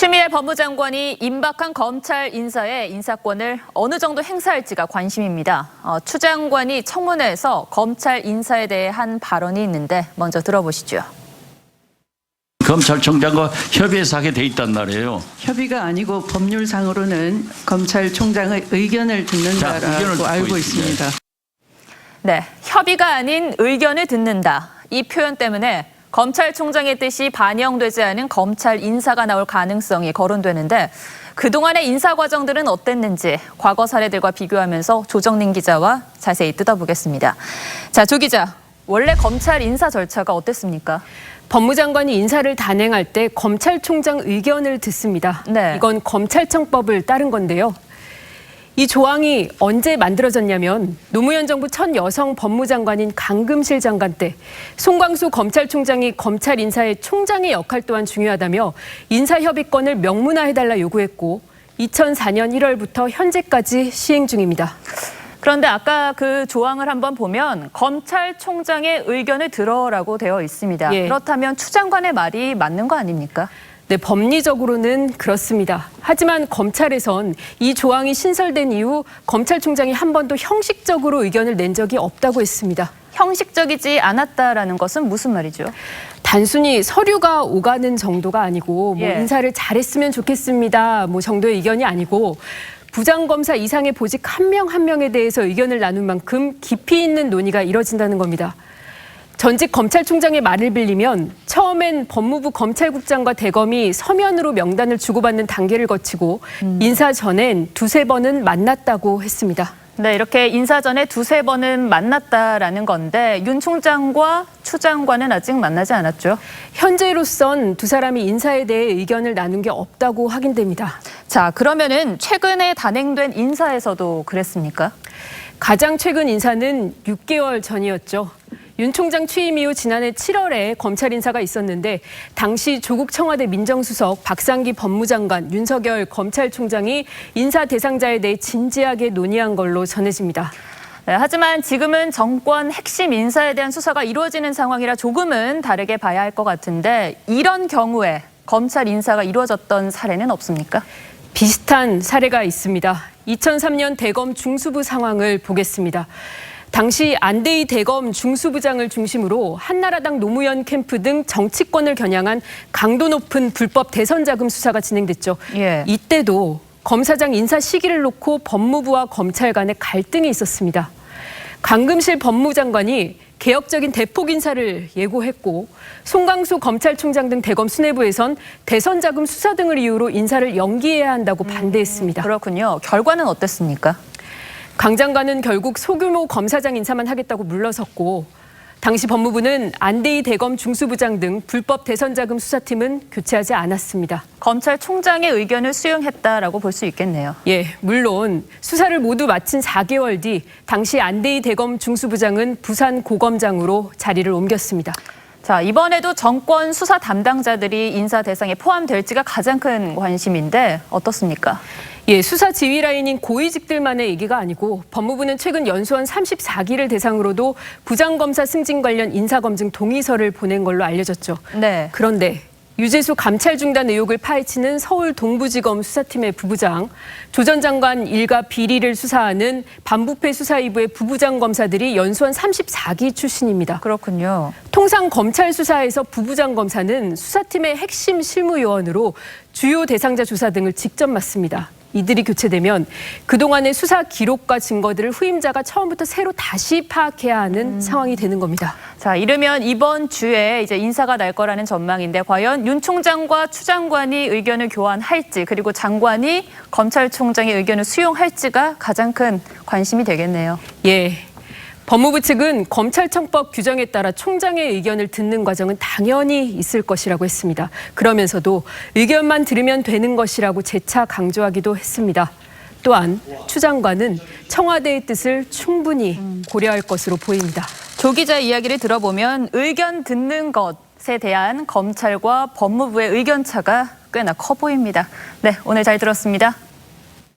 추미애 법무장관이 임박한 검찰 인사의 인사권을 어느 정도 행사할지가 관심입니다. 추 장관이 청문회에서 검찰 인사에 대해 한 발언이 있는데 먼저 들어보시죠. 검찰총장과 협의해서 하게 돼 있단 말이에요. 협의가 아니고 법률상으로는 검찰총장의 의견을 듣는다라고 알고 있습니다. 네, 협의가 아닌 의견을 듣는다. 이 표현 때문에 검찰총장의 뜻이 반영되지 않은 검찰 인사가 나올 가능성이 거론되는데 그동안의 인사 과정들은 어땠는지 과거 사례들과 비교하면서 조정린 기자와 자세히 뜯어보겠습니다. 자, 조 기자, 원래 검찰 인사 절차가 어땠습니까? 법무장관이 인사를 단행할 때 검찰총장 의견을 듣습니다. 네. 이건 검찰청법을 따른 건데요. 이 조항이 언제 만들어졌냐면 노무현 정부 첫 여성 법무장관인 강금실 장관 때 송광수 검찰총장이 검찰 인사의 총장의 역할 또한 중요하다며 인사협의권을 명문화해달라 요구했고 2004년 1월부터 현재까지 시행 중입니다. 그런데 아까 그 조항을 한번 보면 검찰총장의 의견을 들어라고 되어 있습니다. 예. 그렇다면 추 장관의 말이 맞는 거 아닙니까? 네, 법리적으로는 그렇습니다. 하지만 검찰에선 이 조항이 신설된 이후 검찰총장이 한 번도 형식적으로 의견을 낸 적이 없다고 했습니다. 형식적이지 않았다라는 것은 무슨 말이죠? 단순히 서류가 오가는 정도가 아니고 예. 인사를 잘했으면 좋겠습니다. 정도의 의견이 아니고 부장검사 이상의 보직 한 명 한 명에 대해서 의견을 나눈 만큼 깊이 있는 논의가 이뤄진다는 겁니다. 전직 검찰총장의 말을 빌리면 처음엔 법무부 검찰국장과 대검이 서면으로 명단을 주고받는 단계를 거치고 인사 전엔 두세 번은 만났다고 했습니다. 네, 이렇게 인사 전에 두세 번은 만났다라는 건데 윤 총장과 추 장관은 아직 만나지 않았죠? 현재로선 두 사람이 인사에 대해 의견을 나눈 게 없다고 확인됩니다. 자, 그러면은 최근에 단행된 인사에서도 그랬습니까? 가장 최근 인사는 6개월 전이었죠. 윤 총장 취임 이후 지난해 7월에 검찰 인사가 있었는데 당시 조국 청와대 민정수석 박상기 법무장관, 윤석열 검찰총장이 인사 대상자에 대해 진지하게 논의한 걸로 전해집니다. 네, 하지만 지금은 정권 핵심 인사에 대한 수사가 이루어지는 상황이라 조금은 다르게 봐야 할 것 같은데 이런 경우에 검찰 인사가 이루어졌던 사례는 없습니까? 비슷한 사례가 있습니다. 2003년 대검 중수부 상황을 보겠습니다. 당시 안대희 대검 중수부장을 중심으로 한나라당 노무현 캠프 등 정치권을 겨냥한 강도 높은 불법 대선 자금 수사가 진행됐죠. 예. 이때도 검사장 인사 시기를 놓고 법무부와 검찰 간의 갈등이 있었습니다. 강금실 법무장관이 개혁적인 대폭 인사를 예고했고 송광수 검찰총장 등 대검 수뇌부에선 대선 자금 수사 등을 이유로 인사를 연기해야 한다고 반대했습니다. 그렇군요. 결과는 어땠습니까? 강 장관은 결국 소규모 검사장 인사만 하겠다고 물러섰고 당시 법무부는 안대희 대검 중수부장 등 불법 대선 자금 수사팀은 교체하지 않았습니다. 검찰총장의 의견을 수용했다라고 볼 수 있겠네요. 예, 물론 수사를 모두 마친 4개월 뒤 당시 안대희 대검 중수부장은 부산 고검장으로 자리를 옮겼습니다. 자, 이번에도 정권 수사 담당자들이 인사 대상에 포함될지가 가장 큰 관심인데 어떻습니까? 예, 수사 지휘 라인인 고위직들만의 얘기가 아니고 법무부는 최근 연수원 34기를 대상으로도 부장검사 승진 관련 인사검증 동의서를 보낸 걸로 알려졌죠. 네. 그런데 유재수 감찰 중단 의혹을 파헤치는 서울 동부지검 수사팀의 부부장, 조 전 장관 일가 비리를 수사하는 반부패 수사이부의 부부장 검사들이 연수원 34기 출신입니다. 그렇군요. 통상 검찰 수사에서 부부장 검사는 수사팀의 핵심 실무요원으로 주요 대상자 조사 등을 직접 맡습니다. 이들이 교체되면 그동안의 수사 기록과 증거들을 후임자가 처음부터 새로 다시 파악해야 하는 상황이 되는 겁니다. 자, 이르면 이번 주에 이제 인사가 날 거라는 전망인데 과연 윤 총장과 추 장관이 의견을 교환할지 그리고 장관이 검찰총장의 의견을 수용할지가 가장 큰 관심이 되겠네요. 예. 법무부 측은 검찰청법 규정에 따라 총장의 의견을 듣는 과정은 당연히 있을 것이라고 했습니다. 그러면서도 의견만 들으면 되는 것이라고 재차 강조하기도 했습니다. 또한 추 장관은 청와대의 뜻을 충분히 고려할 것으로 보입니다. 조 기자 이야기를 들어보면 의견 듣는 것에 대한 검찰과 법무부의 의견 차가 꽤나 커 보입니다. 네, 오늘 잘 들었습니다.